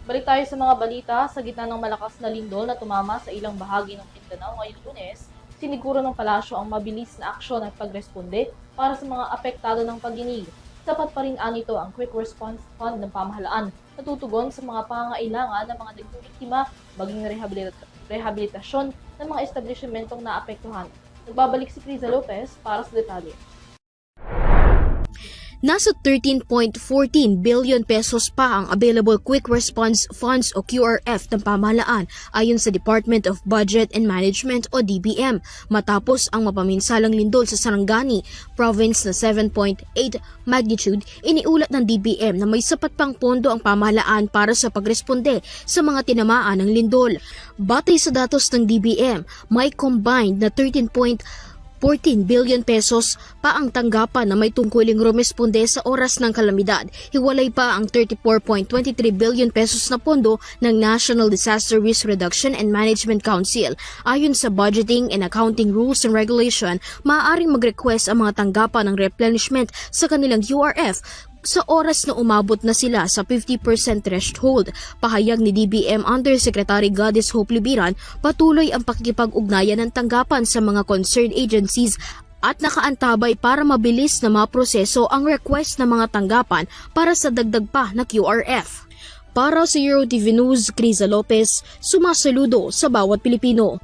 Balik tayo sa mga balita. Sa gitna ng malakas na lindol na tumama sa ilang bahagi ng Mindanao ngayong Lunes, siniguro ng palasyo ang mabilis na aksyon at pagresponde para sa mga apektado ng pagdinig. Sapat pa rin anito ang Quick Response Fund ng pamahalaan na tutugon sa mga pangangailangan ng mga nagbibiktima maging rehabilitasyon ng mga establishmentong naapektuhan. Nagbabalik si Criza Lopez para sa detalye. Nasa 13.14 billion pesos pa ang Available Quick Response Funds o QRF ng pamahalaan ayon sa Department of Budget and Management o DBM matapos ang mapaminsalang lindol sa Sarangani Province na 7.8 magnitude. Iniulat ng DBM na may sapat pang pondo ang pamahalaan para sa pagresponde sa mga tinamaan ng lindol. Batay sa datos ng DBM, may combined na 13.14 billion pesos pa ang tanggapan na may tungkuling rumesponde sa oras ng kalamidad. Hiwalay pa ang 34.23 billion pesos na pondo ng National Disaster Risk Reduction and Management Council. Ayon sa Budgeting and Accounting Rules and Regulation, maaaring mag-request ang mga tanggapan ng replenishment sa kanilang URF sa oras na umabot na sila sa 50% threshold. Pahayag ni DBM Undersecretary Goddess Hope Libiran, patuloy ang pakikipag-ugnayan ng tanggapan sa mga concerned agencies at nakaantabay para mabilis na maproseso ang request ng mga tanggapan para sa dagdag pa na QRF. Para sa EuroTV News, Criza Lopez, sumasaludo sa bawat Pilipino.